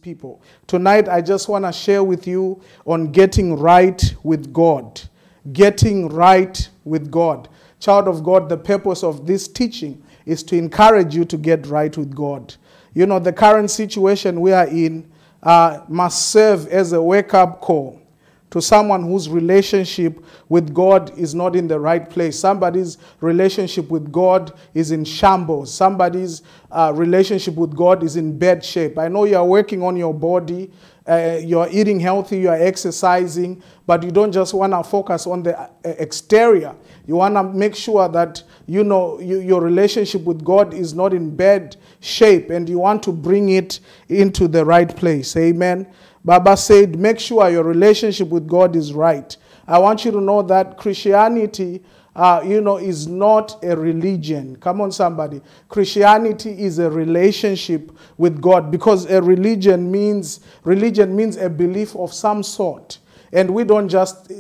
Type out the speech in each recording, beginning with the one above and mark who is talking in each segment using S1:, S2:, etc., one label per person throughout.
S1: people. Tonight, I just want to share with you on getting right with God. Getting right with God. Child of God, the purpose of this teaching is to encourage you to get right with God. You know, the current situation we are in must serve as a wake-up call to someone whose relationship with God is not in the right place. Somebody's relationship with God is in shambles. Somebody's relationship with God is in bad shape. I know you are working on your body, you're eating healthy, you are exercising, but you don't just want to focus on the exterior. You want to make sure that your relationship with God is not in bad shape, and you want to bring it into the right place. Amen. Baba said, make sure your relationship with God is right. I want you to know that Christianity, is not a religion. Come on, somebody. Christianity is a relationship with God, because a religion means a belief of some sort. And we don't just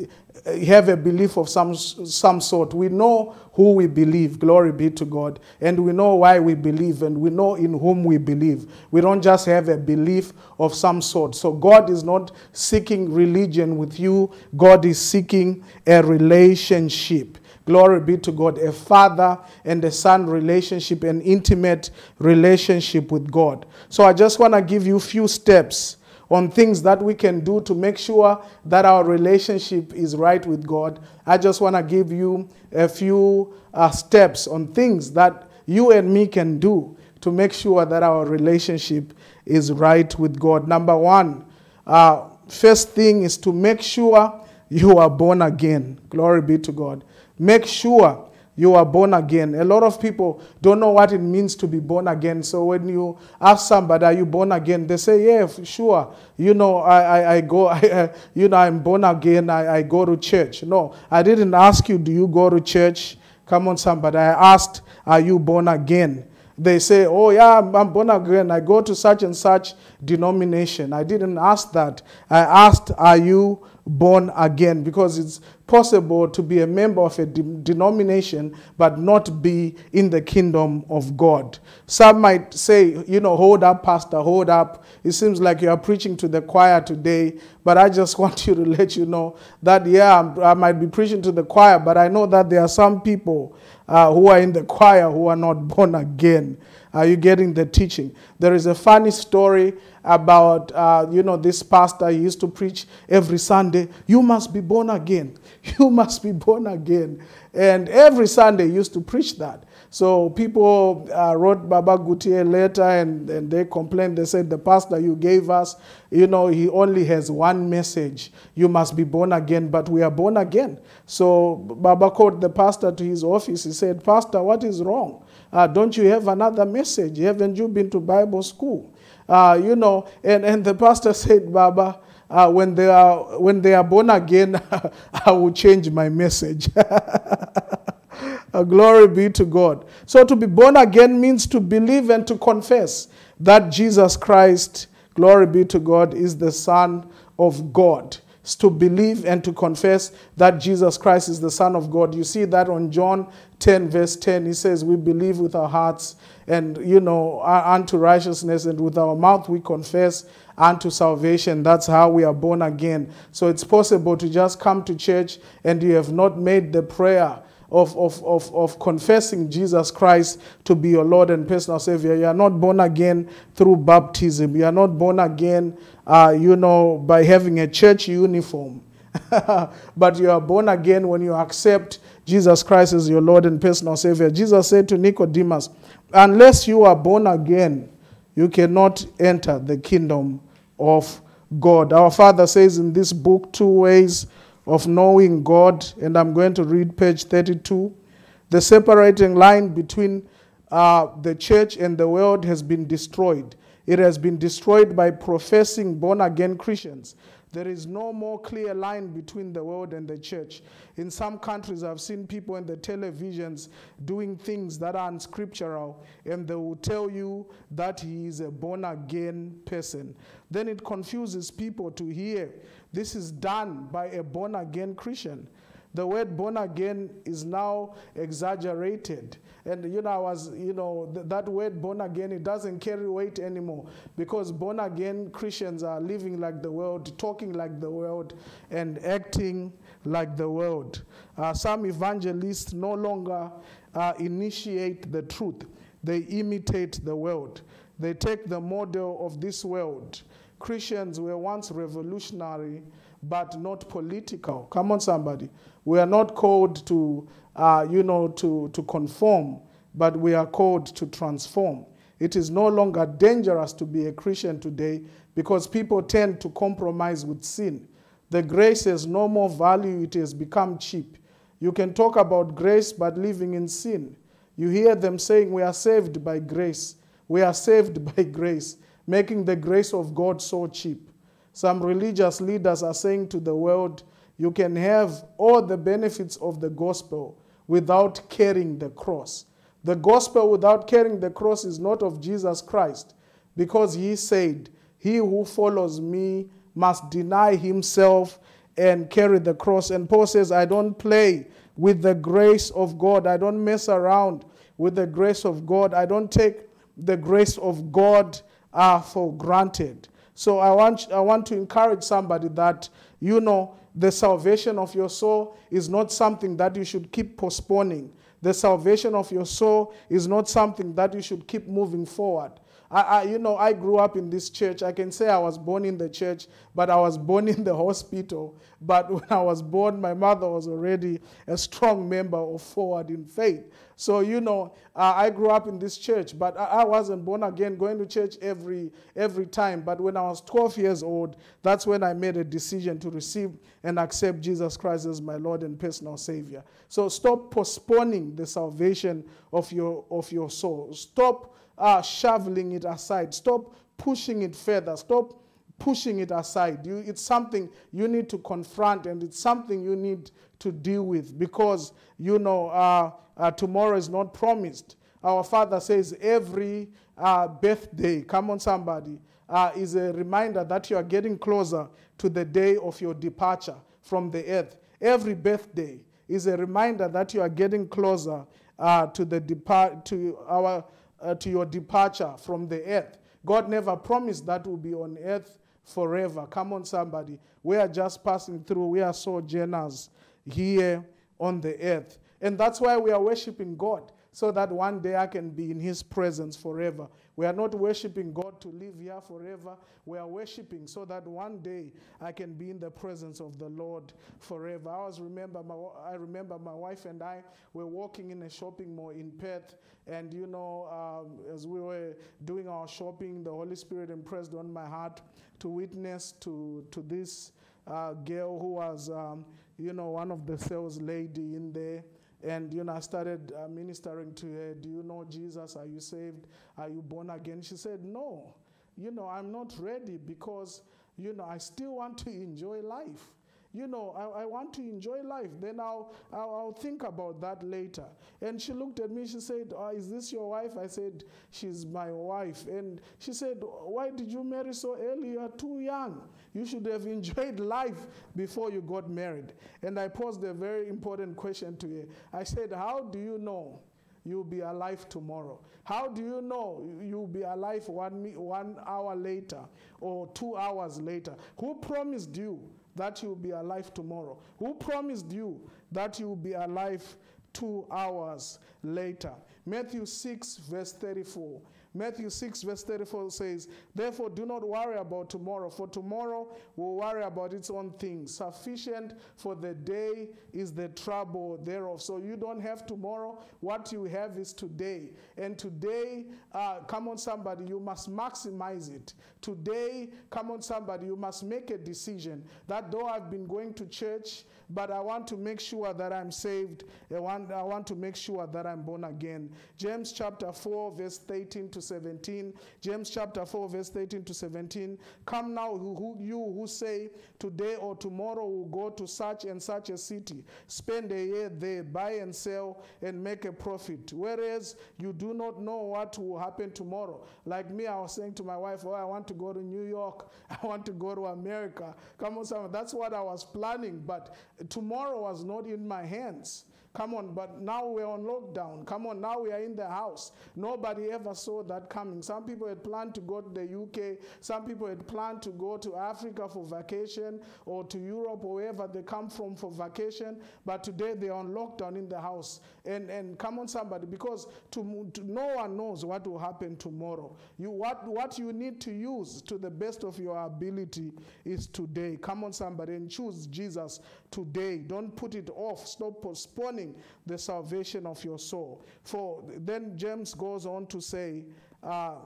S1: have a belief of some sort. We know who we believe, glory be to God, and we know why we believe, and we know in whom we believe. We don't just have a belief of some sort. So God is not seeking religion with you. God is seeking a relationship. Glory be to God, a father and a son relationship, an intimate relationship with God. So I just want to give you a few steps on things that we can do to make sure that our relationship is right with God. I just want to give you a few steps on things that you and me can do to make sure that our relationship is right with God. Number one, first thing is to make sure you are born again. Glory be to God. Make sure you are born again. A lot of people don't know what it means to be born again. So when you ask somebody, are you born again? They say, yeah, sure. I go, I'm born again. I go to church. No, I didn't ask you, do you go to church? Come on, somebody. I asked, are you born again? They say, oh yeah, I'm born again. I go to such and such denomination. I didn't ask that. I asked, are you born again? Because it's possible to be a member of a denomination but not be in the kingdom of God. Some might say, hold up, pastor, hold up. It seems like you are preaching to the choir today, but I just want you to let you know that, I might be preaching to the choir, but I know that there are some people who are in the choir who are not born again. Are you getting the teaching? There is a funny story about, this pastor. He used to preach every Sunday, you must be born again. You must be born again. And every Sunday he used to preach that. So people wrote Baba Guti a letter and they complained. They said, the pastor you gave us, he only has one message. You must be born again, but we are born again. So Baba called the pastor to his office. He said, Pastor, what is wrong? Don't you have another message? Haven't you been to Bible school? And the pastor said, Baba, when they are born again, I will change my message. Glory be to God. So to be born again means to believe and to confess that Jesus Christ, glory be to God, is the Son of God. It's to believe and to confess that Jesus Christ is the Son of God. You see that on John 10 verse 10. He says, we believe with our hearts and, unto righteousness, and with our mouth we confess unto salvation. That's how we are born again. So it's possible to just come to church and you have not made the prayer of confessing Jesus Christ to be your Lord and personal Savior. You are not born again through baptism. You are not born again, by having a church uniform. But you are born again when you accept Jesus Christ as your Lord and personal Savior. Jesus said to Nicodemus, unless you are born again, you cannot enter the kingdom of God. Our Father says in this book 2 ways of knowing God, and I'm going to read page 32. The separating line between the church and the world has been destroyed. It has been destroyed by professing born-again Christians. There is no more clear line between the world and the church. In some countries, I've seen people in the televisions doing things that are unscriptural, and they will tell you that he is a born-again person. Then it confuses people to hear this is done by a born-again Christian. The word born again is now exaggerated. And, that word born again, it doesn't carry weight anymore, because born again Christians are living like the world, talking like the world, and acting like the world. Some evangelists no longer initiate the truth. They imitate the world. They take the model of this world. Christians were once revolutionary, but not political. Come on, somebody. We are not called to, to conform, but we are called to transform. It is no longer dangerous to be a Christian today, because people tend to compromise with sin. The grace has no more value. It has become cheap. You can talk about grace, but living in sin. You hear them saying, we are saved by grace. We are saved by grace, making the grace of God so cheap. Some religious leaders are saying to the world, you can have all the benefits of the gospel without carrying the cross. The gospel without carrying the cross is not of Jesus Christ, because he said, he who follows me must deny himself and carry the cross. And Paul says, I don't play with the grace of God. I don't mess around with the grace of God. I don't take the grace of God for granted. So I want to encourage somebody that, the salvation of your soul is not something that you should keep postponing. The salvation of your soul is not something that you should keep moving forward. I grew up in this church. I can say I was born in the church, but I was born in the hospital. But when I was born, my mother was already a strong member of Forward in Faith. So, I grew up in this church, but I wasn't born again, going to church every time. But when I was 12 years old, that's when I made a decision to receive and accept Jesus Christ as my Lord and personal Savior. So stop postponing the salvation of your soul. Stop shoveling it aside. Stop pushing it further. Stop pushing it aside. It's something you need to confront, and it's something you need to deal with, because tomorrow is not promised. Our Father says every birthday, come on somebody, is a reminder that you are getting closer to the day of your departure from the earth. Every birthday is a reminder that you are getting closer to your departure from the earth. God never promised that we'll be on earth forever. Come on, somebody. We are just passing through. We are sojourners here on the earth. And that's why we are worshiping God, so that one day I can be in his presence forever. We are not worshiping God to live here forever. We are worshiping so that one day I can be in the presence of the Lord forever. I remember my wife and I were walking in a shopping mall in Perth, and as we were doing our shopping, the Holy Spirit impressed on my heart to witness to this girl who was one of the sales lady in there. And, I started ministering to her. Do you know Jesus? Are you saved? Are you born again? She said, no, I'm not ready, because, I still want to enjoy life. I want to enjoy life. Then I'll think about that later. And she looked at me. She said, is this your wife? I said, she's my wife. And she said, why did you marry so early? You are too young. You should have enjoyed life before you got married. And I posed a very important question to her. I said, how do you know you'll be alive tomorrow? How do you know you'll be alive 1 hour later or 2 hours later? Who promised you that you'll be alive tomorrow? Who promised you that you'll be alive 2 hours later? Matthew 6 verse 34. Matthew 6 verse 34 says, therefore do not worry about tomorrow, for tomorrow will worry about its own things. Sufficient for the day is the trouble thereof. So you don't have tomorrow. What you have is today. And today, come on somebody, you must maximize it. Today, come on somebody, you must make a decision that though I've been going to church, but I want to make sure that I'm saved. I want to make sure that I'm born again. James chapter 4 verse 18 to 17. James chapter 4, verse 13 to 17. Come now, you who say, today or tomorrow we'll go to such and such a city, spend a year there, buy and sell, and make a profit. Whereas you do not know what will happen tomorrow. Like me, I was saying to my wife, oh, I want to go to New York. I want to go to America. Come on, someone. That's what I was planning. But tomorrow was not in my hands. Come on, but now we're on lockdown. Come on, now we are in the house. Nobody ever saw that coming. Some people had planned to go to the UK. Some people had planned to go to Africa for vacation or to Europe or wherever they come from for vacation. But today they are on lockdown in the house. And come on, somebody, because no one knows what will happen tomorrow. What you need to use to the best of your ability is today. Come on, somebody, and choose Jesus today. Don't put it off. Stop postponing the salvation of your soul. For then James goes on to say, for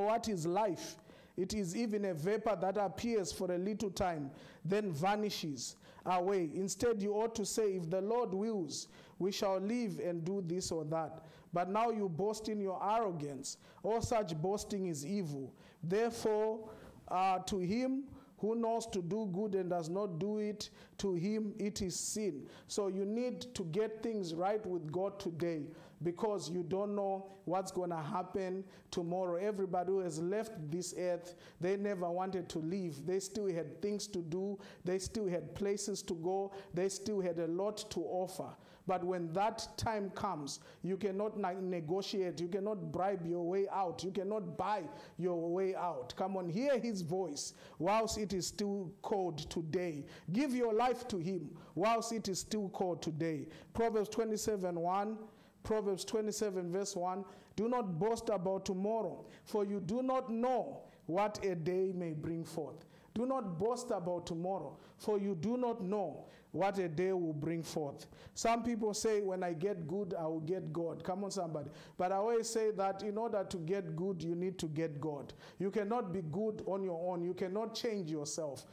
S1: what is life? It is even a vapor that appears for a little time, then vanishes away. Instead, you ought to say, if the Lord wills, we shall live and do this or that. But now you boast in your arrogance. All such boasting is evil. Therefore, to him who knows to do good and does not do it, to him it is sin. So you need to get things right with God today, because you don't know what's going to happen tomorrow. Everybody who has left this earth, they never wanted to leave. They still had things to do. They still had places to go. They still had a lot to offer. But when that time comes, you cannot negotiate. You cannot bribe your way out. You cannot buy your way out. Come on, hear his voice whilst it is still called today. Give your life to him whilst it is still called today. Proverbs 27:1. Proverbs 27 verse 1. Do not boast about tomorrow, for you do not know what a day may bring forth. Do not boast about tomorrow, for you do not know what a day will bring forth. Some people say, when I get good, I will get God. Come on, somebody. But I always say that in order to get good, you need to get God. You cannot be good on your own. You cannot change yourself.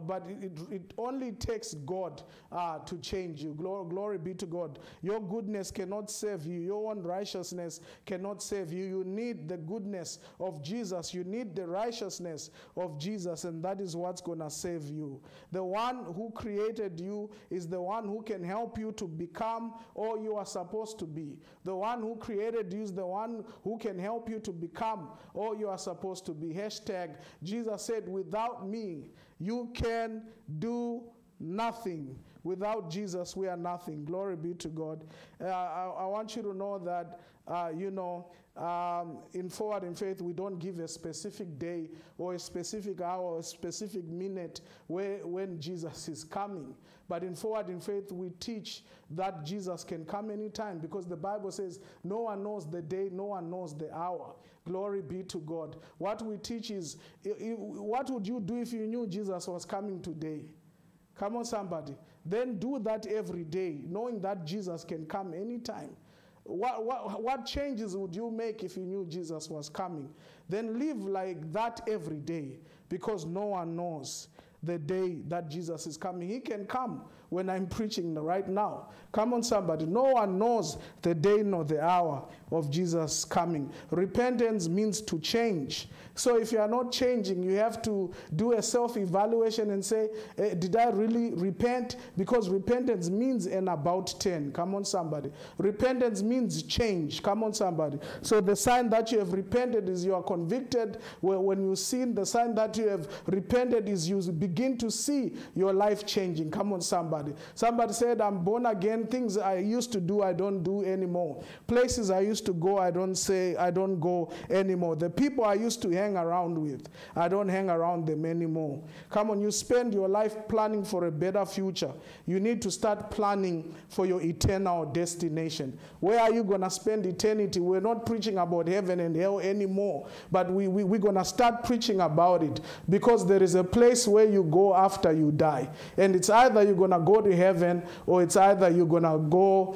S1: But it only takes God to change you. Glory be to God. Your goodness cannot save you. Your own righteousness cannot save you. You need the goodness of Jesus. You need the righteousness of Jesus, and that is what's going to save you. The one who created you is the one who can help you to become all you are supposed to be. The one who created you is the one who can help you to become all you are supposed to be. Hashtag, Jesus said, without me, you can do nothing. Without Jesus, we are nothing. Glory be to God. I want you to know that, in Forward in Faith, we don't give a specific day or a specific hour or a specific minute when Jesus is coming. But in Forward in Faith, we teach that Jesus can come anytime, because the Bible says no one knows the day, no one knows the hour. Glory be to God. What we teach is, what would you do if you knew Jesus was coming today? Come on, somebody. Then do that every day, knowing that Jesus can come anytime. What changes would you make if you knew Jesus was coming? Then live like that every day, because no one knows the day that Jesus is coming. He can come when I'm preaching right now. Come on, somebody. No one knows the day nor the hour of Jesus coming. Repentance means to change. So if you are not changing, you have to do a self-evaluation and say, did I really repent? Because repentance means an about 10. Come on, somebody. Repentance means change. Come on, somebody. So the sign that you have repented is you are convicted. When you sin, the sign that you have repented is you begin to see your life changing. Come on, somebody. Somebody said, I'm born again. Things I used to do, I don't do anymore. Places I used to go, I don't go anymore. The people I used to hang around with, I don't hang around them anymore. Come on, you spend your life planning for a better future. You need to start planning for your eternal destination. Where are you going to spend eternity? We're not preaching about heaven and hell anymore, but we're going to start preaching about it, because there is a place where you go after you die. And it's either you're going to go to heaven or it's either you're going to go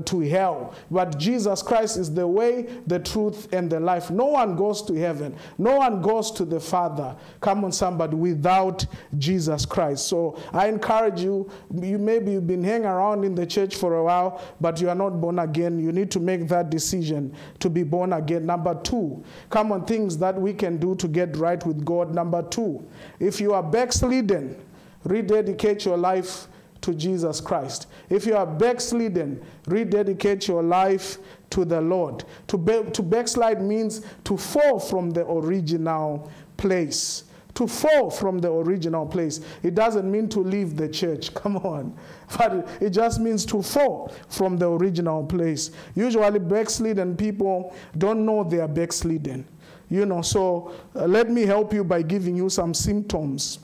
S1: to hell. But Jesus Christ is the way, the truth, and the life. No one goes to heaven. No one goes to the Father. Come on, somebody, without Jesus Christ. So I encourage you, maybe you've been hanging around in the church for a while, but you are not born again. You need to make that decision to be born again. Number two, come on, things that we can do to get right with God. Number two, if you are backslidden, rededicate your life to Jesus Christ. If you are backslidden, rededicate your life to the Lord. To backslide means to fall from the original place. To fall from the original place. It doesn't mean to leave the church. Come on. But it just means to fall from the original place. Usually backslidden people don't know they are backslidden. You know, so let me help you by giving you some symptoms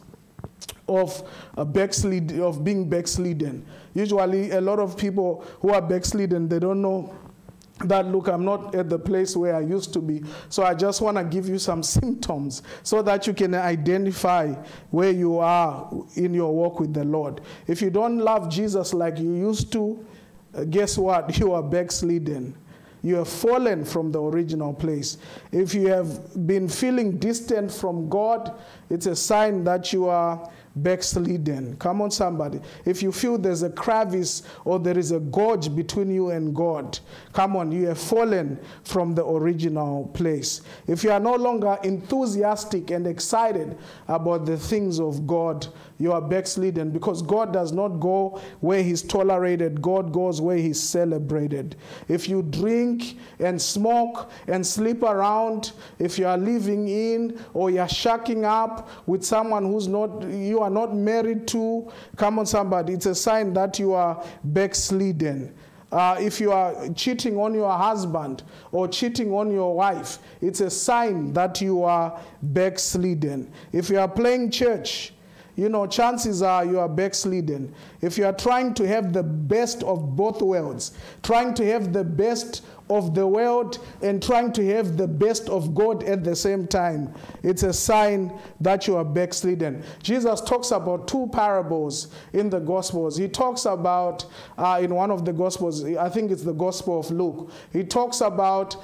S1: of being backslidden. Usually a lot of people who are backslidden, they don't know that, look, I'm not at the place where I used to be. So I just want to give you some symptoms so that you can identify where you are in your walk with the Lord. If you don't love Jesus like you used to, guess what? You are backslidden. You have fallen from the original place. If you have been feeling distant from God, it's a sign that you are backslidden. Come on, somebody. If you feel there's a crevice or there is a gorge between you and God, come on, you have fallen from the original place. If you are no longer enthusiastic and excited about the things of God, you are backslidden, because God does not go where he's tolerated. God goes where he's celebrated. If you drink and smoke and sleep around, if you are living in or you're shacking up with someone who's not, you are not married to, come on, somebody, it's a sign that you are backslidden. If you are cheating on your husband or cheating on your wife, it's a sign that you are backslidden. If you are playing church, you know, chances are you are backslidden. If you are trying to have the best of both worlds, trying to have the best of the world and trying to have the best of God at the same time, it's a sign that you are backslidden. Jesus talks about two parables in the Gospels. He talks about, in one of the Gospels, I think it's the Gospel of Luke, he talks about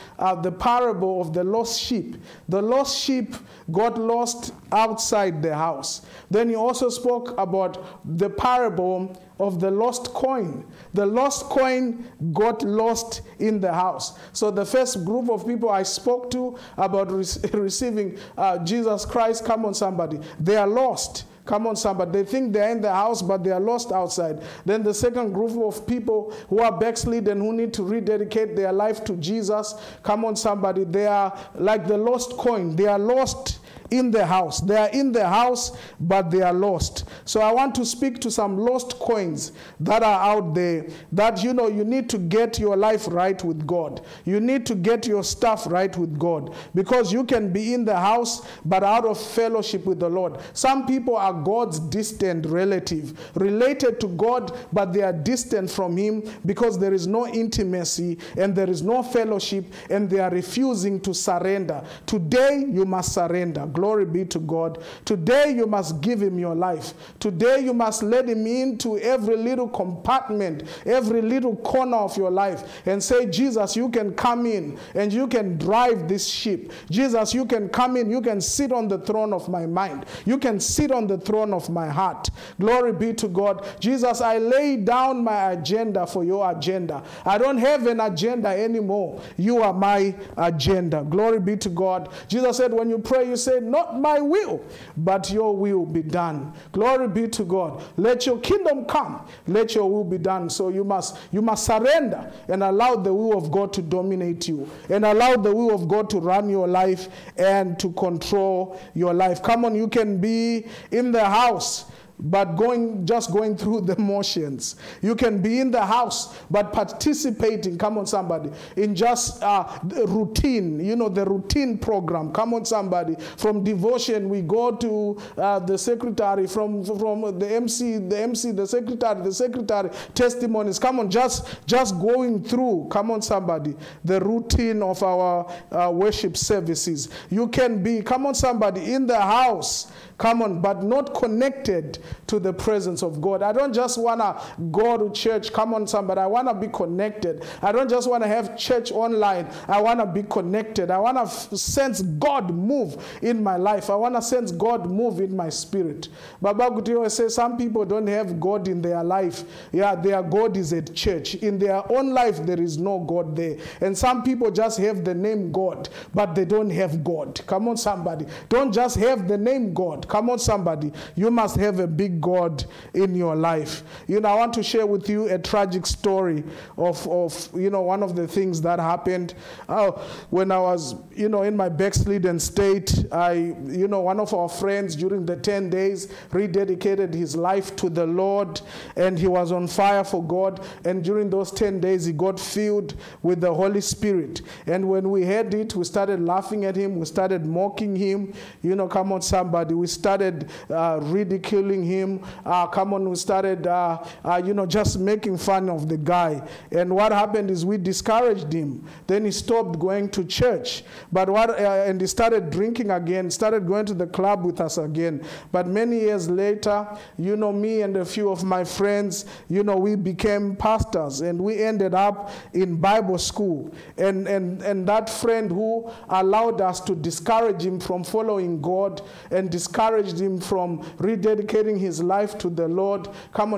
S1: the parable of the lost sheep. The lost sheep got lost outside the house. Then he also spoke about the parable of the lost coin. The lost coin got lost in the house. So the first group of people I spoke to about receiving Jesus Christ, come on, somebody, they are lost. Come on, somebody. They think they're in the house, but they are lost outside. Then the second group of people who are backslidden, who need to rededicate their life to Jesus, come on, somebody, they are like the lost coin. They are lost in the house. They are in the house, but they are lost. So I want to speak to some lost coins that are out there, that, you know, you need to get your life right with God. You need to get your stuff right with God, because you can be in the house but out of fellowship with the Lord. Some people are God's distant relative, related to God, but they are distant from him because there is no intimacy and there is no fellowship, and they are refusing to surrender. Today you must surrender. Glory be to God. Today you must give him your life. Today you must let him into every little compartment, every little corner of your life, and say, Jesus, you can come in and you can drive this ship. Jesus, you can come in. You can sit on the throne of my mind. You can sit on the throne of my heart. Glory be to God. Jesus, I lay down my agenda for your agenda. I don't have an agenda anymore. You are my agenda. Glory be to God. Jesus said, when you pray, you say, not my will, but your will be done. Glory be to God. Let your kingdom come. Let your will be done. So you must surrender and allow the will of God to dominate you, and allow the will of God to run your life and to control your life. Come on, you can be in the house but just going through the motions. You can be in the house but participating, come on somebody, in just the routine, you know, the routine program. Come on somebody. From devotion we go to the secretary, from the MC, the secretary, testimonies. Come on, just going through, come on somebody, the routine of our worship services. You can be, come on somebody, in the house, come on, but not connected to the presence of God. I don't just want to go to church. Come on, somebody. I want to be connected. I don't just want to have church online. I want to be connected. I want to sense God move in my life. I want to sense God move in my spirit. Baba Gutiyo says some people don't have God in their life. Yeah, their God is at church. In their own life, there is no God there. And some people just have the name God, but they don't have God. Come on, somebody. Don't just have the name God. Come on, somebody. You must have a big God in your life. You know, I want to share with you a tragic story of one of the things that happened when I was, in my backslidden state. One of our friends during the 10 days rededicated his life to the Lord, and he was on fire for God. And during those 10 days, he got filled with the Holy Spirit. And when we heard it, we started laughing at him. We started mocking him. Come on, somebody. We started ridiculing him. We started, just making fun of the guy. And what happened is we discouraged him. Then he stopped going to church. And he started drinking again, started going to the club with us again. But many years later, me and a few of my friends, we became pastors, and we ended up in Bible school. And that friend who allowed us to discourage him from following God and discouraged him from rededicating his life to the Lord,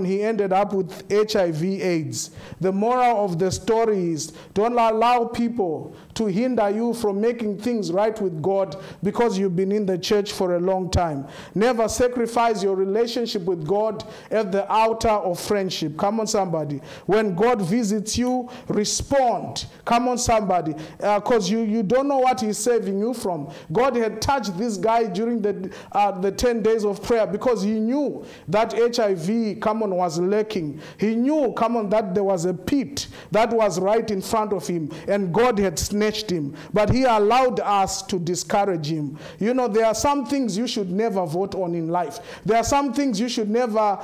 S1: he ended up with HIV/AIDS. The moral of the story is, don't allow people to hinder you from making things right with God because you've been in the church for a long time. Never sacrifice your relationship with God at the altar of friendship. Come on, somebody. When God visits you, respond. Come on, somebody. Because you don't know what he's saving you from. God had touched this guy during the 10 days of prayer because he knew that HIV, was lurking. He knew, that there was a pit that was right in front of him, and God had snatched him. But he allowed us to discourage him. There are some things you should never vote on in life. There are some things you should never,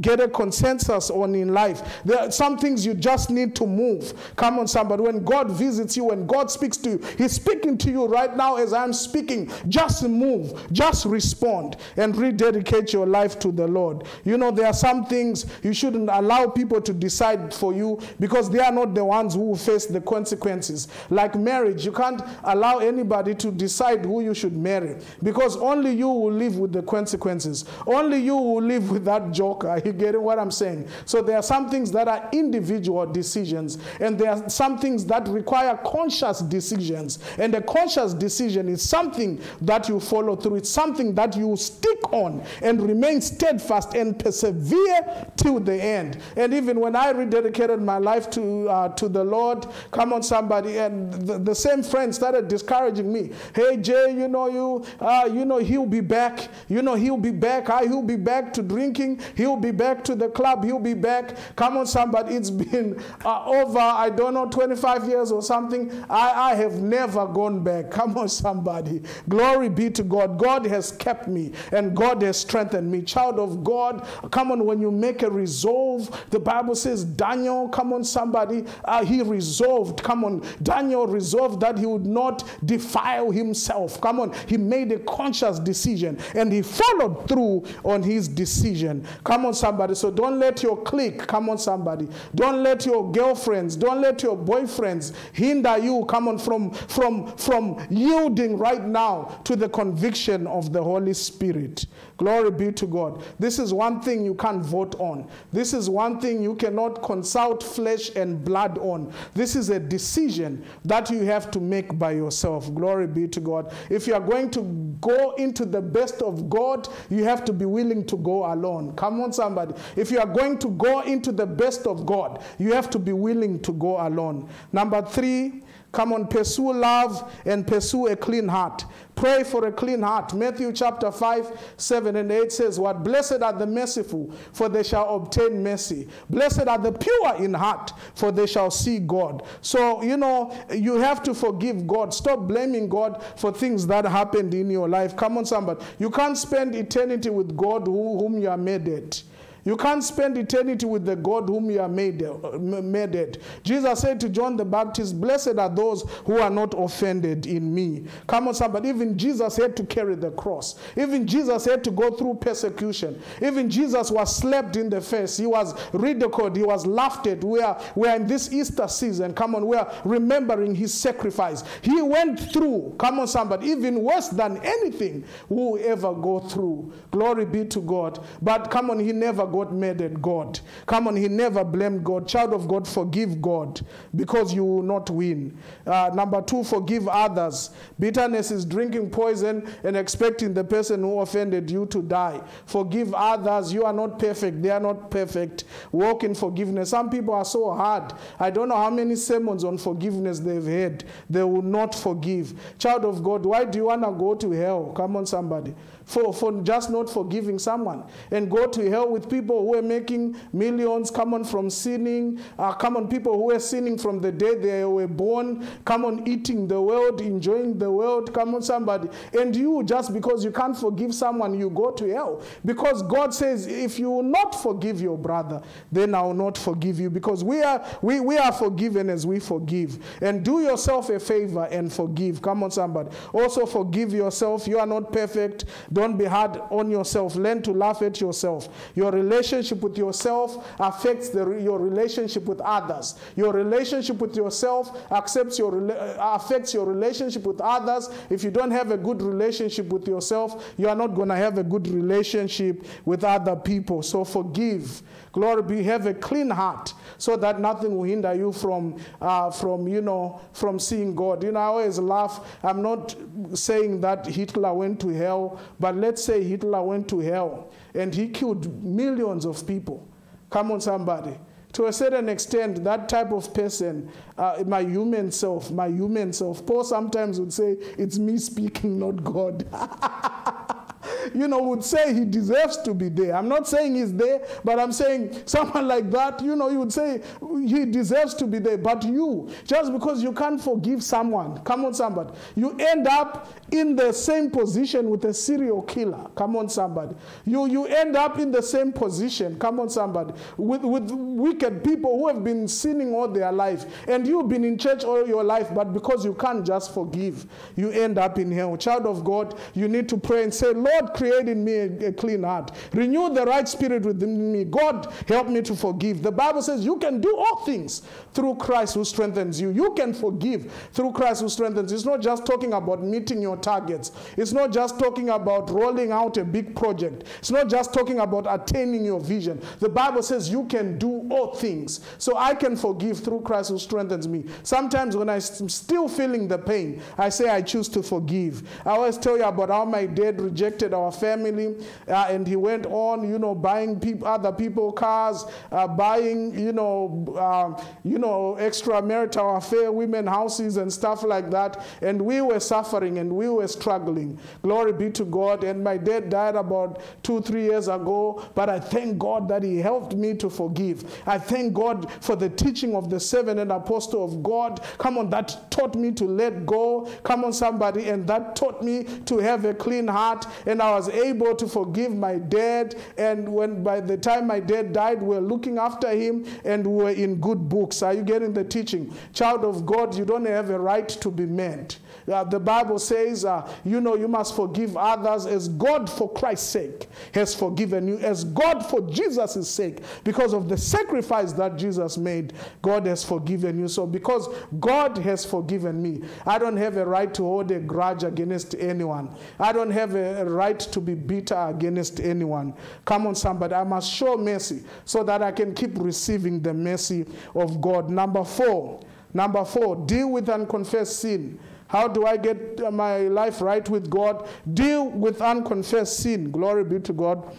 S1: get a consensus on in life. There are some things you just need to move. Come on, somebody. When God visits you, when God speaks to you, he's speaking to you right now as I'm speaking. Just move. Just respond and rededicate your life to the Lord. There are some things you shouldn't allow people to decide for you because they are not the ones who will face the consequences. Like marriage, you can't allow anybody to decide who you should marry because only you will live with the consequences. Only you will live with that joker. Are you getting what I'm saying? So there are some things that are individual decisions, and there are some things that require conscious decisions. And a conscious decision is something that you follow through. It's something that you stick on and remain steadfast and persevere till the end. And even when I rededicated my life to the Lord, come on, somebody, and the same friend started discouraging me. Hey, Jay, he'll be back. He'll be back. He'll be back to drinking. He'll be back to the club. He'll be back. Come on, somebody. It's been over, 25 years or something. I have never gone back. Come on, somebody. Glory be to God. God has kept me, and God has strengthened me. Child of God, come on, when you make a resolve, the Bible says Daniel, come on, somebody, he resolved. Come on, Daniel resolved that he would not defile himself. Come on, he made a conscious decision, and he followed through on his decision. Come on, somebody. So don't let your clique, come on, somebody. Don't let your girlfriends, don't let your boyfriends hinder you, come on, from yielding right now to the conviction of the Holy Spirit. Glory be to God. This is one thing you can't vote on. This is one thing you cannot consult flesh and blood on. This is a decision that you have to make by yourself. Glory be to God. If you are going to go into the best of God, you have to be willing to go alone. Come on, somebody. If you are going to go into the best of God, you have to be willing to go alone. Number 3, come on, pursue love and pursue a clean heart. Pray for a clean heart. Matthew chapter 5, 7 and 8 says, "What? Blessed are the merciful, for they shall obtain mercy. Blessed are the pure in heart, for they shall see God." So, you have to forgive God. Stop blaming God for things that happened in your life. Come on, somebody. You can't spend eternity with God whom you are mad at. You can't spend eternity with the God whom you are made at. Jesus said to John the Baptist, blessed are those who are not offended in me. Come on, somebody. Even Jesus had to carry the cross. Even Jesus had to go through persecution. Even Jesus was slapped in the face. He was ridiculed. He was laughed at. We are in this Easter season. Come on, we are remembering his sacrifice. He went through, come on, somebody, even worse than anything we'll ever go through. Glory be to God. But come on, he never got mad at God. Come on, he never blamed God. Child of God, forgive God because you will not win. Number 2, forgive others. Bitterness is drinking poison and expecting the person who offended you to die. Forgive others. You are not perfect. They are not perfect. Walk in forgiveness. Some people are so hard. I don't know how many sermons on forgiveness they've had. They will not forgive. Child of God, why do you want to go to hell? Come on, somebody. For just not forgiving someone, and go to hell with people who are making millions, come on, from sinning, come on, people who are sinning from the day they were born, come on, eating the world, enjoying the world, come on, somebody. And you, just because you can't forgive someone, you go to hell. Because God says, if you will not forgive your brother, then I will not forgive you, because we are forgiven as we forgive. And do yourself a favor and forgive. Come on, somebody. Also forgive yourself. You are not perfect. Don't be hard on yourself. Learn to laugh at yourself. Your relationship with yourself affects your relationship with others. Your relationship with yourself affects your relationship with others. If you don't have a good relationship with yourself, you are not going to have a good relationship with other people. So forgive. Glory be. Have a clean heart, so that nothing will hinder you from seeing God. I always laugh. I'm not saying that Hitler went to hell, but let's say Hitler went to hell and he killed millions of people. Come on, somebody. To a certain extent, that type of person, my human self, Paul sometimes would say, it's me speaking, not God. Would say he deserves to be there. I'm not saying he's there, but I'm saying someone like that, you would say he deserves to be there. But you, just because you can't forgive someone, come on, somebody, you end up in the same position with a serial killer. Come on, somebody. You end up in the same position, come on, somebody, with wicked people who have been sinning all their life. And you've been in church all your life, but because you can't just forgive, you end up in hell. Child of God, you need to pray and say, Lord, create in me a clean heart. Renew the right spirit within me. God, help me to forgive. The Bible says you can do all things through Christ who strengthens you. You can forgive through Christ who strengthens you. It's not just talking about meeting your targets. It's not just talking about rolling out a big project. It's not just talking about attaining your vision. The Bible says you can do all things. So I can forgive through Christ who strengthens me. Sometimes when I'm still feeling the pain, I say I choose to forgive. I always tell you about how my dad rejected our family, and he went on, buying other people cars, buying, extramarital affair, women houses and stuff like that. And we were suffering and we were struggling. Glory be to God. And my dad died about 2-3 years ago, but I thank God that he helped me to forgive. I thank God for the teaching of the servant apostle of God. Come on, that taught me to let go. Come on, somebody. And that taught me to have a clean heart. And I was able to forgive my dad. And by the time my dad died, we were looking after him and we were in good books. Are you getting the teaching? Child of God, you don't have a right to be mad. The Bible says, you must forgive others as God for Christ's sake has forgiven you, as God for Jesus' sake, because of the sacrifice that Jesus made, God has forgiven you. So because God has forgiven me, I don't have a right to hold a grudge against anyone. I don't have a right to be bitter against anyone. Come on, somebody. I must show mercy so that I can keep receiving the mercy of God. Number four, deal with unconfessed sin. How do I get my life right with God? Deal with unconfessed sin. Glory be to God.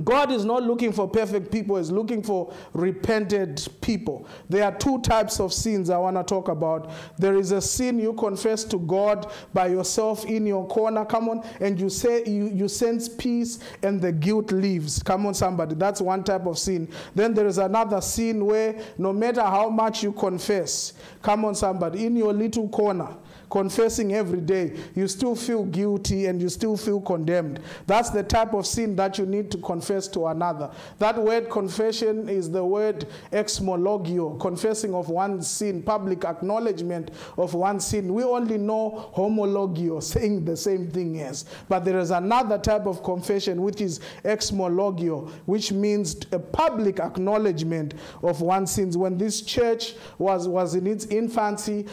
S1: God is not looking for perfect people. He's looking for repented people. There are two types of sins I want to talk about. There is a sin you confess to God by yourself in your corner. Come on. And you say you sense peace and the guilt leaves. Come on, somebody. That's one type of sin. Then there is another sin where no matter how much you confess, come on, somebody, in your little corner, confessing every day, you still feel guilty and you still feel condemned. That's the type of sin that you need to confess to another. That word confession is the word exmologio, confessing of one's sin, public acknowledgement of one's sin. We only know homologio, saying the same thing as. But there is another type of confession which is exmologio, which means a public acknowledgement of one's sins. When this church was in its infancy,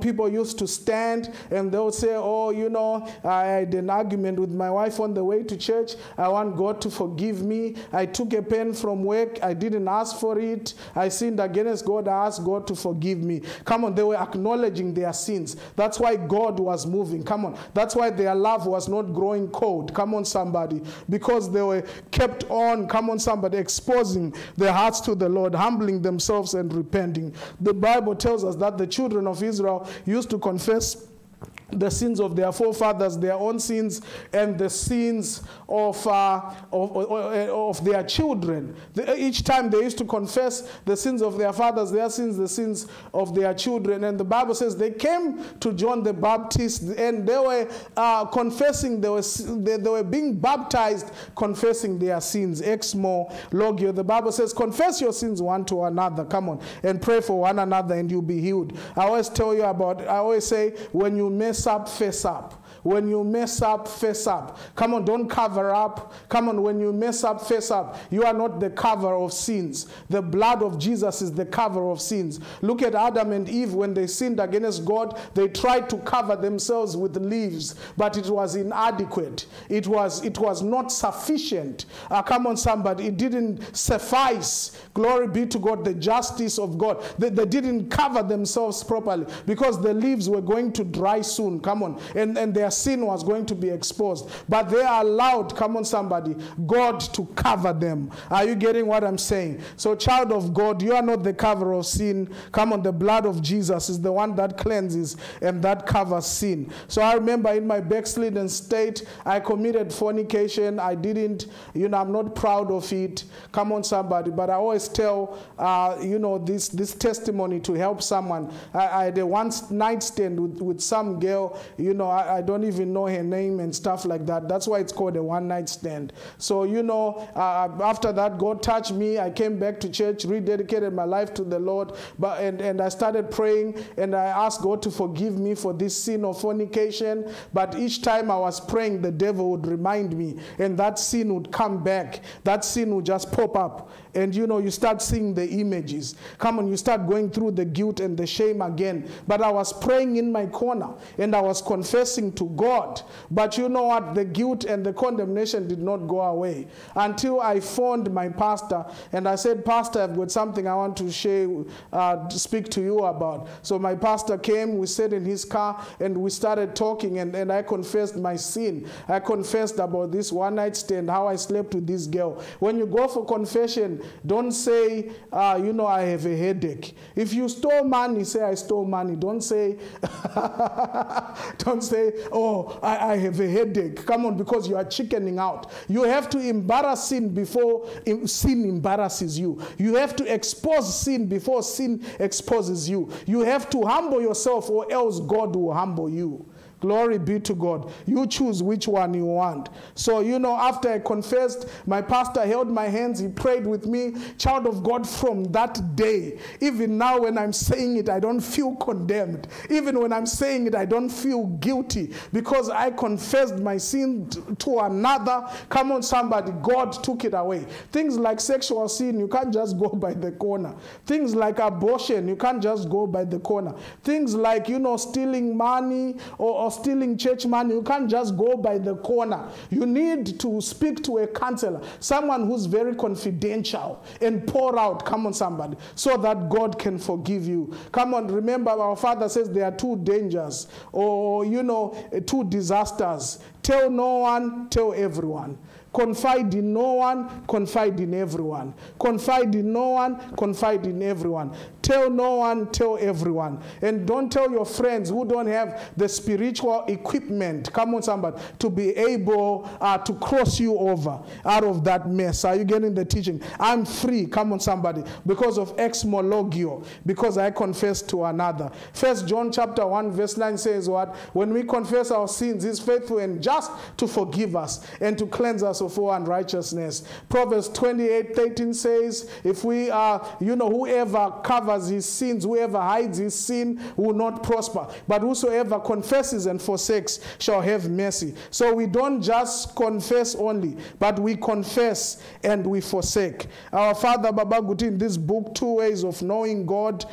S1: people used to stand and they'll say, oh, I had an argument with my wife on the way to church. I want God to forgive me. I took a pen from work. I didn't ask for it. I sinned against God. I asked God to forgive me. Come on, they were acknowledging their sins. That's why God was moving. Come on. That's why their love was not growing cold. Come on, somebody. Because they were kept on, come on, somebody, exposing their hearts to the Lord, humbling themselves and repenting. The Bible tells us that the children of Israel used to confess the sins of their forefathers, their own sins, and the sins of their children. Each time they used to confess the sins of their fathers, their sins, the sins of their children. And the Bible says they came to John the Baptist and they were confessing, they were being baptized, confessing their sins. Exmologio. The Bible says, confess your sins one to another. Come on, and pray for one another and you'll be healed. I always say, when you mess up, face up. When you mess up, face up. Come on, don't cover up. Come on, when you mess up, face up. You are not the cover of sins. The blood of Jesus is the cover of sins. Look at Adam and Eve. When they sinned against God, they tried to cover themselves with leaves, but it was inadequate. It was not sufficient. Come on, somebody. It didn't suffice. Glory be to God, the justice of God. They didn't cover themselves properly because the leaves were going to dry soon. Come on. And their sin was going to be exposed. But they are allowed, come on somebody, God to cover them. Are you getting what I'm saying? So child of God, you are not the cover of sin. Come on, the blood of Jesus is the one that cleanses and that covers sin. So I remember in my backslidden state, I committed fornication. I didn't, I'm not proud of it. Come on somebody. But I always tell, this testimony to help someone. I had a one night stand with some girl, I don't even know her name and stuff like that. That's why it's called a one night stand. So, after that, God touched me. I came back to church, rededicated my life to the Lord, and I started praying, and I asked God to forgive me for this sin of fornication. But each time I was praying, the devil would remind me, and that sin would come back. That sin would just pop up. And, you start seeing the images. Come on, you start going through the guilt and the shame again. But I was praying in my corner, and I was confessing to God. But you know what? The guilt and the condemnation did not go away until I phoned my pastor and I said, Pastor, I've got something I want to share, to speak to you about. So my pastor came, we sat in his car and we started talking, and I confessed my sin. I confessed about this one night stand, how I slept with this girl. When you go for confession, don't say, I have a headache. If you stole money, say I stole money. Don't say, oh, I have a headache. Come on, because you are chickening out. You have to embarrass sin before sin embarrasses you. You have to expose sin before sin exposes you. You have to humble yourself, or else God will humble you. Glory be to God. You choose which one you want. So, after I confessed, my pastor held my hands. He prayed with me. Child of God, from that day, even now when I'm saying it, I don't feel condemned. Even when I'm saying it, I don't feel guilty because I confessed my sin to another. Come on, somebody. God took it away. Things like sexual sin, you can't just go by the corner. Things like abortion, you can't just go by the corner. Things like, stealing money or stealing church money, you can't just go by the corner. You need to speak to a counselor, someone who's very confidential, and pour out, come on somebody, so that God can forgive you. Come on, remember our Father says there are two dangers, or two disasters. Tell no one, tell everyone. Confide in no one, confide in everyone. Confide in no one, confide in everyone. Tell no one, tell everyone. And don't tell your friends who don't have the spiritual equipment, come on somebody, to be able to cross you over out of that mess. Are you getting the teaching? I'm free, come on somebody, because of exmologio, because I confess to another. 1 John chapter 1 verse 9 says what? When we confess our sins, he's faithful and just to forgive us and to cleanse us of all unrighteousness. Proverbs 28:13 says, if we are, whoever covers his sins, whoever hides his sin will not prosper. But whosoever confesses and forsakes shall have mercy. So we don't just confess only, but we confess and we forsake. Our Father Babaguti in this book, Two Ways of Knowing God,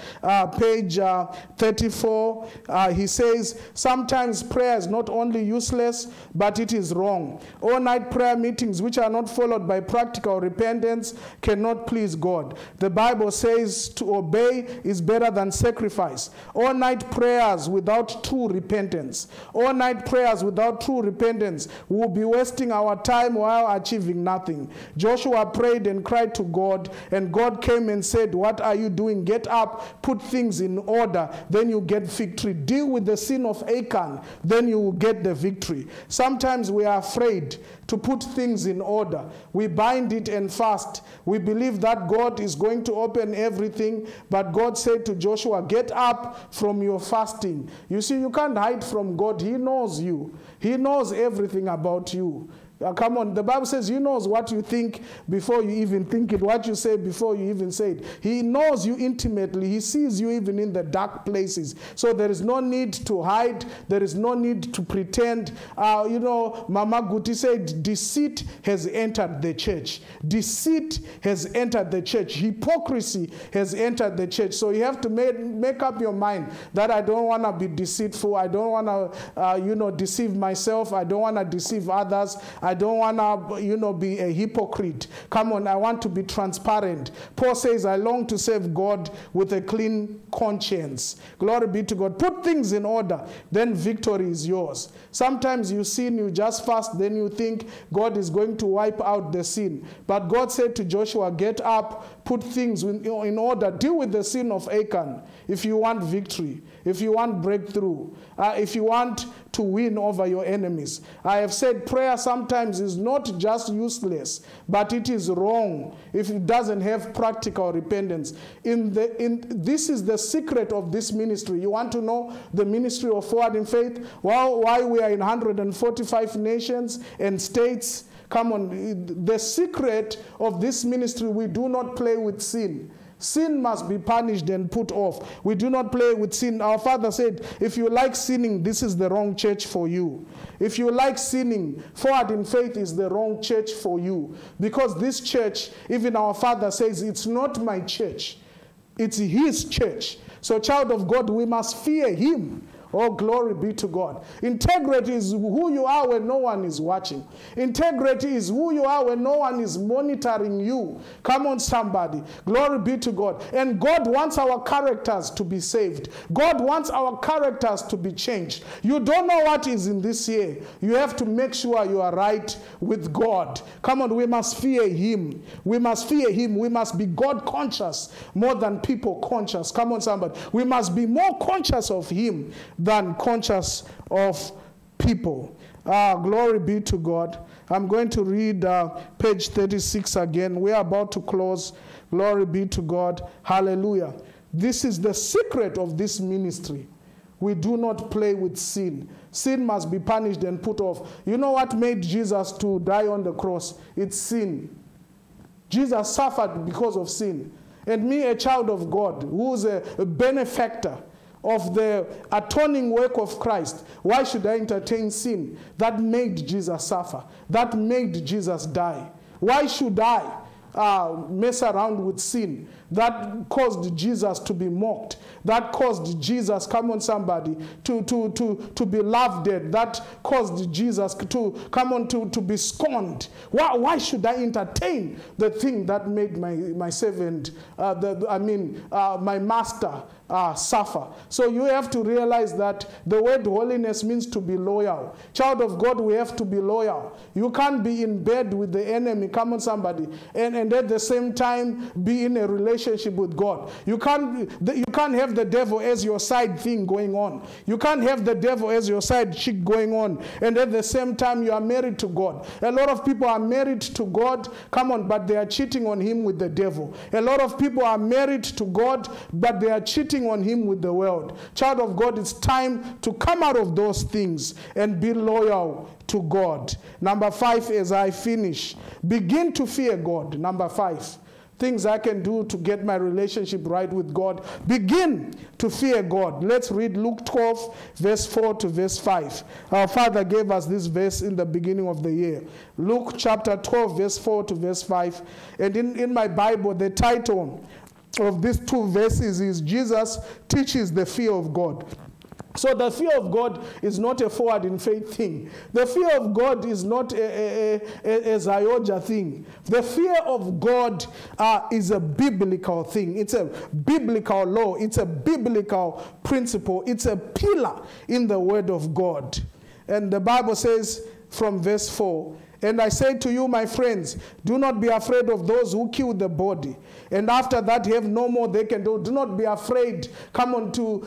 S1: page 34, he says, sometimes prayer is not only useless, but it is wrong. All-night prayer meetings which are not followed by practical repentance cannot please God. The Bible says to obey is better than sacrifice. All night prayers without true repentance. All night prayers without true repentance will be wasting our time while achieving nothing. Joshua prayed and cried to God, and God came and said, what are you doing? Get up, put things in order, then you get victory. Deal with the sin of Achan, then you will get the victory. Sometimes we are afraid to put things in order. We bind it and fast. We believe that God is going to open everything, but God said to Joshua, get up from your fasting. You see, you can't hide from God. He knows you. He knows everything about you. Come on, the Bible says he knows what you think before you even think it, what you say before you even say it. He knows you intimately. He sees you even in the dark places. So there is no need to hide. There is no need to pretend. Mama Guti said, deceit has entered the church. Deceit has entered the church. Hypocrisy has entered the church. So you have to make up your mind that I don't want to be deceitful. I don't want to, deceive myself. I don't want to deceive others. I don't want to, be a hypocrite. Come on, I want to be transparent. Paul says, I long to serve God with a clean conscience. Glory be to God. Put things in order, then victory is yours. Sometimes you sin, you just fast, then you think God is going to wipe out the sin. But God said to Joshua, get up, put things in order, deal with the sin of Achan. If you want victory, if you want breakthrough, if you want to win over your enemies. I have said prayer sometimes is not just useless, but it is wrong if it doesn't have practical repentance. This is the secret of this ministry. You want to know the ministry of Forward in Faith? Why we are in 145 nations and states? Come on, the secret of this ministry, we do not play with sin. Sin must be punished and put off. We do not play with sin. Our Father said, if you like sinning, this is the wrong church for you. If you like sinning, Forward in Faith is the wrong church for you. Because this church, even our Father says, it's not my church. It's his church. So child of God, we must fear him. Oh, glory be to God. Integrity is who you are when no one is watching. Integrity is who you are when no one is monitoring you. Come on, somebody. Glory be to God. And God wants our characters to be saved. God wants our characters to be changed. You don't know what is in this year. You have to make sure you are right with God. Come on, we must fear him. We must fear him. We must be God conscious more than people conscious. Come on, somebody. We must be more conscious of him than conscious of people. Glory be to God. I'm going to read page 36 again. We are about to close. Glory be to God. Hallelujah. This is the secret of this ministry. We do not play with sin. Sin must be punished and put off. You know what made Jesus to die on the cross? It's sin. Jesus suffered because of sin. And me, a child of God, who's a benefactor of the atoning work of Christ, why should I entertain sin? That made Jesus suffer. That made Jesus die. Why should I mess around with sin? that caused Jesus to be mocked, that caused Jesus, come on somebody, to be laughed at, that caused Jesus to be scorned. Why should I entertain the thing that made my servant, my master suffer? So you have to realize that the word holiness means to be loyal. Child of God, we have to be loyal. You can't be in bed with the enemy, come on somebody, and at the same time be in a relationship with God. You can't have the devil as your side thing going on. You can't have the devil as your side chick going on, and at the same time you are married to God. A lot of people are married to God, come on, but they are cheating on him with the devil. A lot of people are married to God, but they are cheating on him with the world. Child of God, it's time to come out of those things and be loyal to God. Number 5, as I finish, begin to fear God. Number 5, things I can do to get my relationship right with God. Begin to fear God. Let's read Luke 12, verse 4 to verse 5. Our Father gave us this verse in the beginning of the year. Luke chapter 12, verse 4 to verse 5. And in my Bible, the title of these 2 verses is Jesus Teaches the Fear of God. So the fear of God is not a forward in faith thing. The fear of God is not a Zioja thing. The fear of God is a biblical thing. It's a biblical law. It's a biblical principle. It's a pillar in the word of God. And the Bible says from verse 4, "And I say to you, my friends, do not be afraid of those who kill the body, and after that have no more they can do. Do not be afraid, come on, to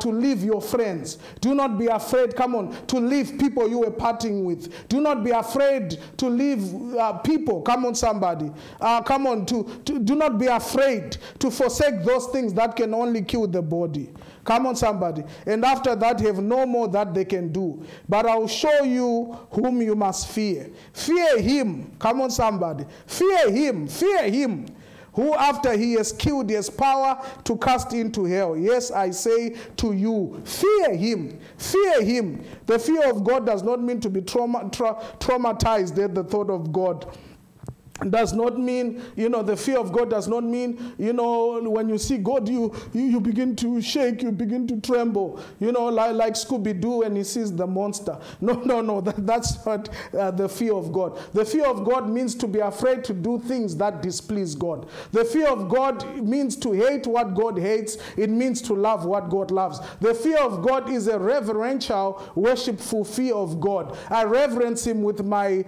S1: leave your friends. Do not be afraid, come on, to leave people you were partying with. Do not be afraid to leave people, come on somebody, come on, do not be afraid to forsake those things that can only kill the body. Come on somebody. And after that have no more that they can do. But I will show you whom you must fear. Fear him. Come on somebody. Fear him. Fear him. Who after he has killed has power to cast into hell. Yes, I say to you, fear him. Fear him. The fear of God does not mean to be traumatized at the thought of God. Does not mean, the fear of God does not mean, when you see God, you begin to shake, you begin to tremble, like Scooby-Doo when he sees the monster. No, that's not the fear of God. The fear of God means to be afraid to do things that displease God. The fear of God means to hate what God hates. It means to love what God loves. The fear of God is a reverential, worshipful fear of God. I reverence him with my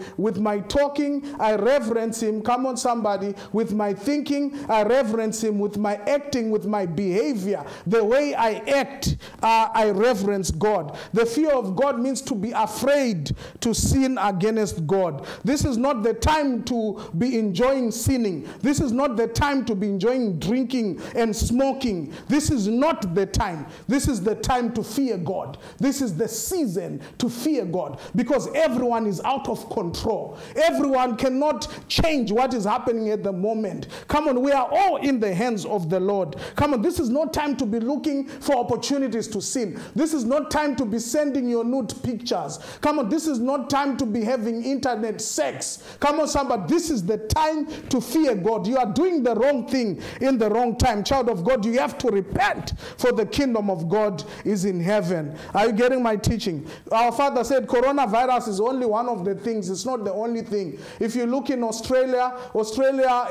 S1: talking. I reverence him, come on somebody, with my thinking. I reverence him with my acting, with my behavior. The way I act, I reverence God. The fear of God means to be afraid to sin against God. This is not the time to be enjoying sinning. This is not the time to be enjoying drinking and smoking. This is not the time. This is the time to fear God. This is the season to fear God, because everyone is out of control. Everyone cannot change what is happening at the moment. Come on, we are all in the hands of the Lord. Come on, this is not time to be looking for opportunities to sin. This is not time to be sending your nude pictures. Come on, this is not time to be having internet sex. Come on, somebody, this is the time to fear God. You are doing the wrong thing in the wrong time. Child of God, you have to repent, for the kingdom of God is in heaven. Are you getting my teaching? Our Father said coronavirus is only one of the things. It's not the only thing. If you look in Australia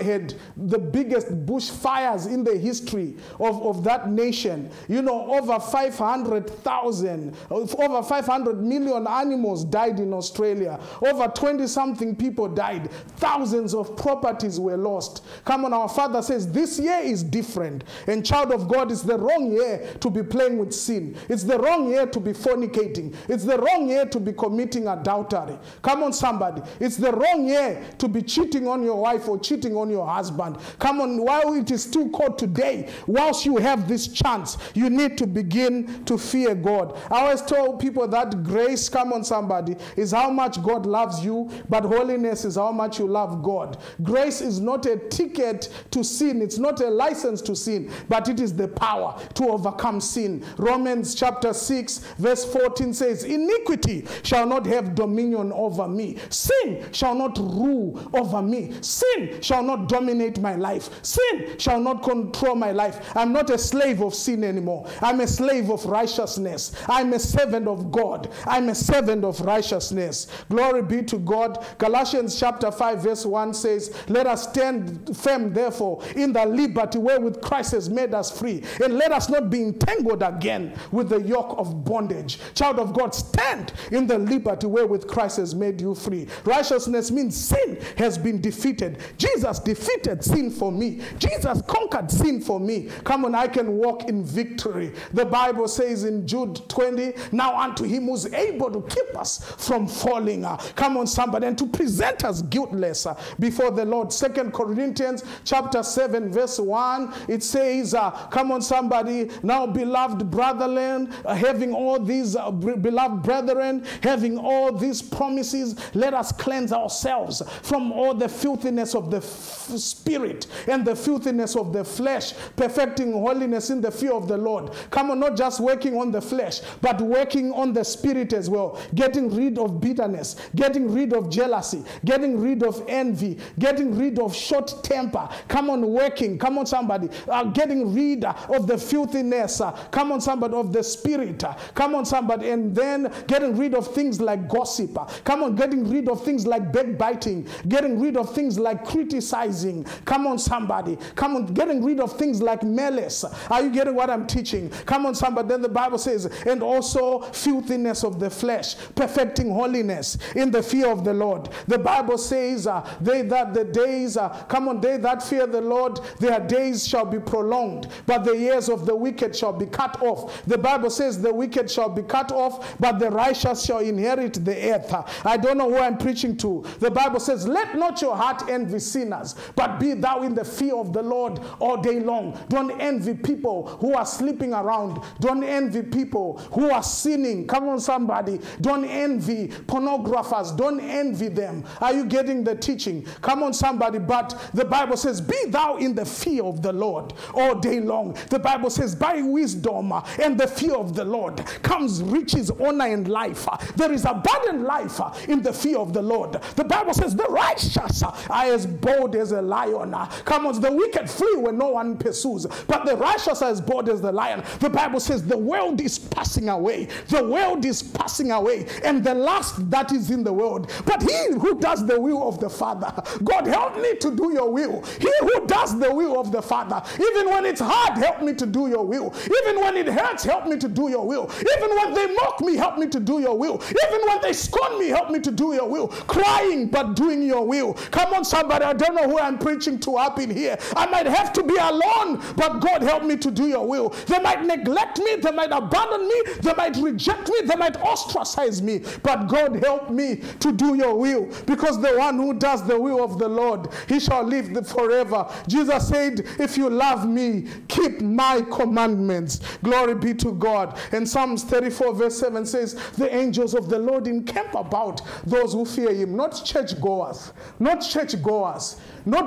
S1: had the biggest bushfires in the history of that nation. Over 500 million animals died in Australia. Over 20-something people died. Thousands of properties were lost. Come on, our Father says this year is different. And child of God, it's the wrong year to be playing with sin. It's the wrong year to be fornicating. It's the wrong year to be committing adultery. Come on, somebody. It's the wrong year to be cheating on your wife or cheating on your husband. Come on, while it is still cold today, whilst you have this chance, you need to begin to fear God. I always tell people that grace, come on somebody, is how much God loves you, but holiness is how much you love God. Grace is not a ticket to sin. It's not a license to sin, but it is the power to overcome sin. Romans chapter 6 verse 14 says, iniquity shall not have dominion over me. Sin shall not rule over me. Sin shall not dominate my life. Sin shall not control my life. I'm not a slave of sin anymore. I'm a slave of righteousness. I'm a servant of God. I'm a servant of righteousness. Glory be to God. Galatians chapter 5 verse 1 says, let us stand firm therefore in the liberty wherewith Christ has made us free, and let us not be entangled again with the yoke of bondage. Child of God, stand in the liberty wherewith Christ has made you free. Righteousness means sin has been defeated. Jesus defeated sin for me. Jesus conquered sin for me. Come on, I can walk in victory. The Bible says in Jude 20, now unto him who's able to keep us from falling. Come on, somebody, and to present us guiltless before the Lord. 2 Corinthians chapter 7 verse 1, it says, come on, somebody, now beloved brethren, having all these beloved brethren, having all these promises, let us cleanse ourselves from all the filthiness of the spirit and the filthiness of the flesh, perfecting holiness in the fear of the Lord. Come on, not just working on the flesh, but working on the spirit as well. Getting rid of bitterness, getting rid of jealousy, getting rid of envy, getting rid of short temper. Come on, working. Come on, somebody. Getting rid of the filthiness. Come on, somebody, of the spirit. Come on, somebody. And then getting rid of things like gossip. Come on, getting rid of things like backbiting. Getting rid of things like criticizing. Come on, somebody. Come on, getting rid of things like malice. Are you getting what I'm teaching? Come on, somebody. Then the Bible says, and also filthiness of the flesh, perfecting holiness in the fear of the Lord. The Bible says, they that fear the Lord, their days shall be prolonged, but the years of the wicked shall be cut off. The Bible says the wicked shall be cut off, but the righteous shall inherit the earth. I don't know who I'm preaching to. The Bible says, let not your heart envy sinners, but be thou in the fear of the Lord all day long. Don't envy people who are sleeping around. Don't envy people who are sinning. Come on, somebody. Don't envy pornographers. Don't envy them. Are you getting the teaching? Come on, somebody. But the Bible says, be thou in the fear of the Lord all day long. The Bible says, by wisdom and the fear of the Lord comes riches, honor, and life. There is abundant life in the fear of the Lord. The Bible says, the righteous are as bold as a lion. Come on, the wicked flee when no one pursues, but the righteous are as bold as the lion. The Bible says, the world is passing away. The world is passing away, and the last that is in the world. But he who does the will of the Father, God, help me to do your will. He who does the will of the Father, even when it's hard, help me to do your will. Even when it hurts, help me to do your will. Even when they mock me, help me to do your will. Even when they scorn me, help me to do your will. Crying, but doing your will. Come on, somebody. I don't know who I'm preaching to up in here. I might have to be alone, but God, help me to do your will. They might neglect me. They might abandon me. They might reject me. They might ostracize me. But God, help me to do your will, because the one who does the will of the Lord, he shall live forever. Jesus said, if you love me, keep my commandments. Glory be to God. And Psalms 34 verse 7 says, the angels of the Lord encamp about those who fear him. Not churchgoers, not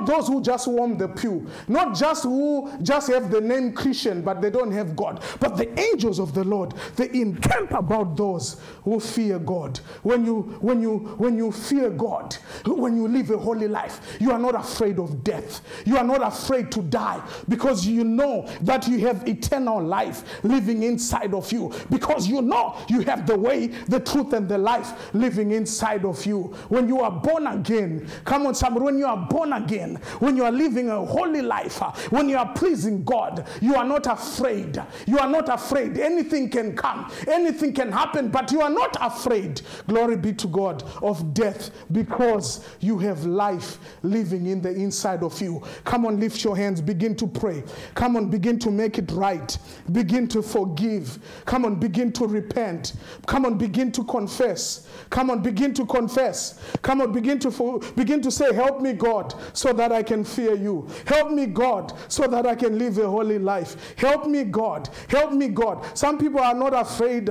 S1: those who just warm the pew, not just who just have the name Christian but they don't have God, but the angels of the Lord, they encamp about those who fear God. When you fear God, when you live a holy life, you are not afraid of death. You are not afraid to die, because you know that you have eternal life living inside of you, because you know you have the way, the truth, and the life living inside of you. When you are born again, come on somebody, when you are born again, when you are living a holy life, when you are pleasing God, you are not afraid. You are not afraid. Anything can come, anything can happen, but you are not afraid, glory be to God, of death, because you have life living in the inside of you. Come on, lift your hands, begin to pray. Come on, begin to make it right. Begin to forgive. Come on, begin to repent. Come on, begin to confess. Come on, begin to confess. Come on, begin to say, help me, God, so that I can fear you. Help me, God, so that I can live a holy life. Help me, God. Help me, God. Some people are not afraid.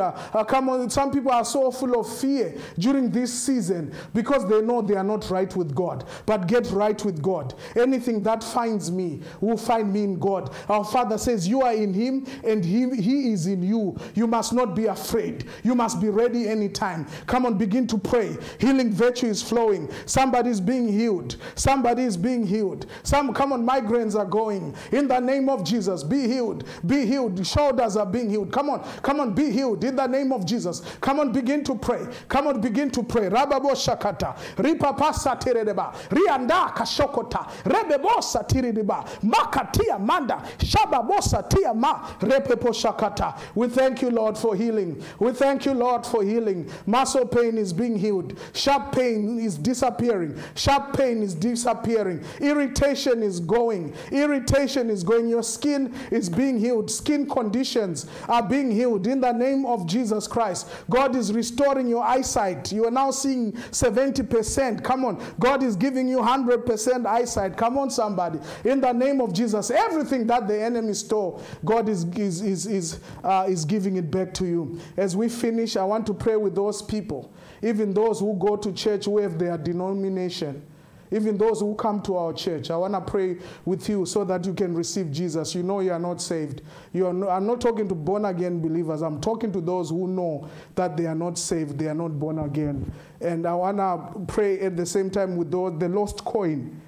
S1: Come on, some people are so full of fear during this season because they know they are not right with God. But get right with God. Anything that finds me will find me in God. Our Father says you are in Him and He is in you. You must not be afraid. You must be ready anytime. Come on, begin to pray. Healing virtue is flowing. Somebody is being healed. Somebody is being healed. Come on, migraines are going. In the name of Jesus, be healed. Be healed. Shoulders are being healed. Come on, be healed. In the name of Jesus. Come on, begin to pray. Come on, begin to pray. Rababo shakata. Ripapasa tiredeba. Rianda kashokota. Rebebosa tiredeba. Makatia manda. Shababosa tia ma. Repepo shakata. We thank you, Lord, for healing. We thank you, Lord, for healing. Muscle pain is being healed. Sharp pain is disappearing. Sharp pain is disappearing. Irritation is going. Irritation is going. Your skin is being healed. Skin conditions are being healed in the name of Jesus Christ. God is restoring your eyesight. You are now seeing 70%. Come on. God is giving you 100% eyesight. Come on, somebody. In the name of Jesus. Everything that the enemy stole, God is giving it back to you. As we finish, I want to pray with those people, even those who go to church who have their denomination, even those who come to our church. I want to pray with you so that you can receive Jesus. You know you are not saved. I'm not talking to born-again believers. I'm talking to those who know that they are not saved. They are not born again. And I want to pray at the same time with those, the lost coin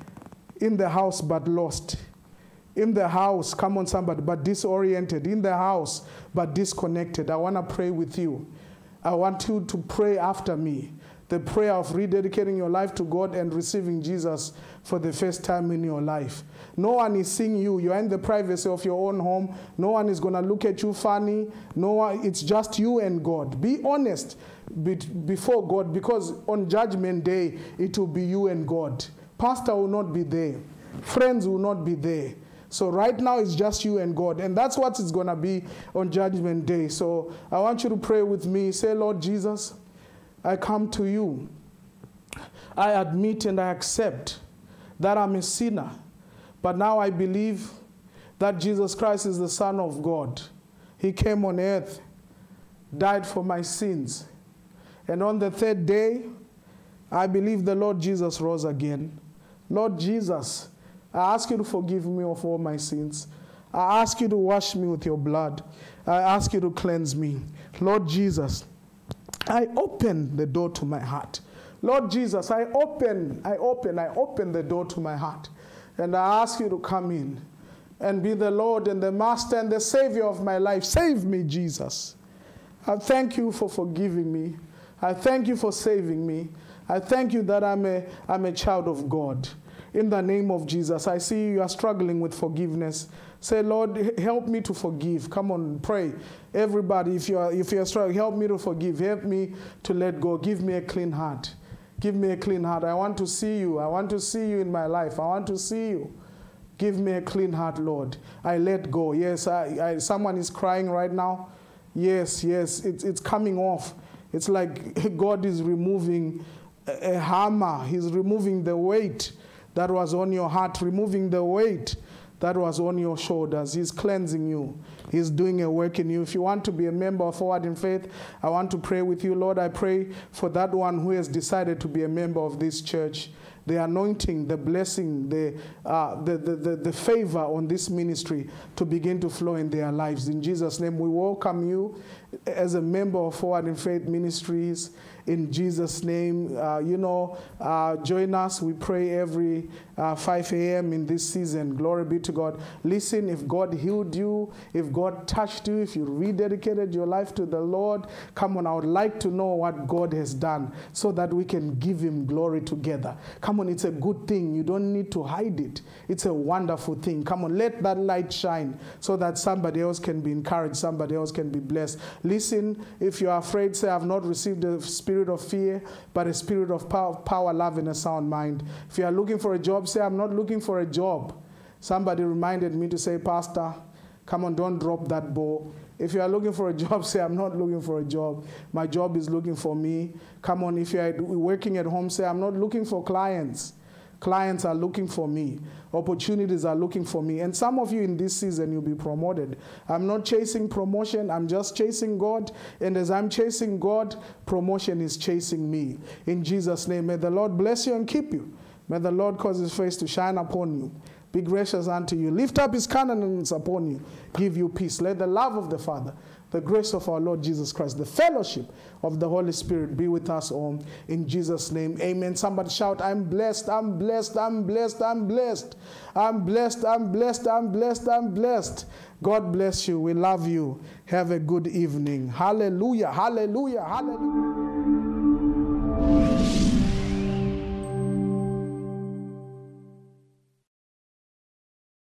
S1: in the house but lost. In the house, come on somebody, but disoriented. In the house, but disconnected. I want to pray with you. I want you to pray after me. The prayer of rededicating your life to God and receiving Jesus for the first time in your life. No one is seeing you. You're in the privacy of your own home. No one is going to look at you funny. No one, it's just you and God. Be honest before God, because on Judgment Day, it will be you and God. Pastor will not be there. Friends will not be there. So right now it's just you and God. And that's what it's going to be on Judgment Day. So I want you to pray with me. Say, Lord Jesus, I come to you. I admit and I accept that I'm a sinner. But now I believe that Jesus Christ is the Son of God. He came on earth, died for my sins. And on the third day, I believe the Lord Jesus rose again. Lord Jesus, I ask you to forgive me of all my sins. I ask you to wash me with your blood. I ask you to cleanse me. Lord Jesus, I open the door to my heart. Lord Jesus, I open the door to my heart. And I ask you to come in and be the Lord and the Master and the Savior of my life. Save me, Jesus. I thank you for forgiving me. I thank you for saving me. I thank you that I'm a child of God. In the name of Jesus, I see you are struggling with forgiveness. Say, Lord, help me to forgive. Come on, pray. Everybody, if you are struggling, help me to forgive. Help me to let go. Give me a clean heart. Give me a clean heart. I want to see you. I want to see you in my life. I want to see you. Give me a clean heart, Lord. I let go. Yes, someone is crying right now. Yes, it's coming off. It's like God is removing a hammer. He's removing the weight that was on your heart, removing the weight that was on your shoulders. He's cleansing you. He's doing a work in you. If you want to be a member of Forward in Faith, I want to pray with you. Lord, I pray for that one who has decided to be a member of this church. The anointing, the blessing, the favor on this ministry to begin to flow in their lives. In Jesus' name, we welcome you as a member of Forward in Faith Ministries. In Jesus' name, join us. We pray every 5 a.m. in this season. Glory be to God. Listen, if God healed you, if God touched you, if you rededicated your life to the Lord, come on, I would like to know what God has done so that we can give him glory together. Come on, it's a good thing. You don't need to hide it. It's a wonderful thing. Come on, let that light shine so that somebody else can be encouraged, somebody else can be blessed. Listen, if you are afraid, say, I've not received the spirit of fear, but a spirit of power, love, and a sound mind. If you are looking for a job, say, I'm not looking for a job. Somebody reminded me to say, Pastor, come on, don't drop that ball. If you are looking for a job, say, I'm not looking for a job. My job is looking for me. Come on, if you are working at home, say, I'm not looking for clients. Clients are looking for me. Opportunities are looking for me. And some of you in this season, you'll be promoted. I'm not chasing promotion. I'm just chasing God. And as I'm chasing God, promotion is chasing me. In Jesus' name, may the Lord bless you and keep you. May the Lord cause his face to shine upon you. Be gracious unto you. Lift up his countenance upon you. Give you peace. Let the love of the Father, the grace of our Lord Jesus Christ, the fellowship of the Holy Spirit be with us all. In Jesus' name, amen. Somebody shout, I'm blessed, I'm blessed, I'm blessed, I'm blessed. I'm blessed, I'm blessed, I'm blessed, I'm blessed. God bless you. We love you. Have a good evening. Hallelujah, hallelujah, hallelujah.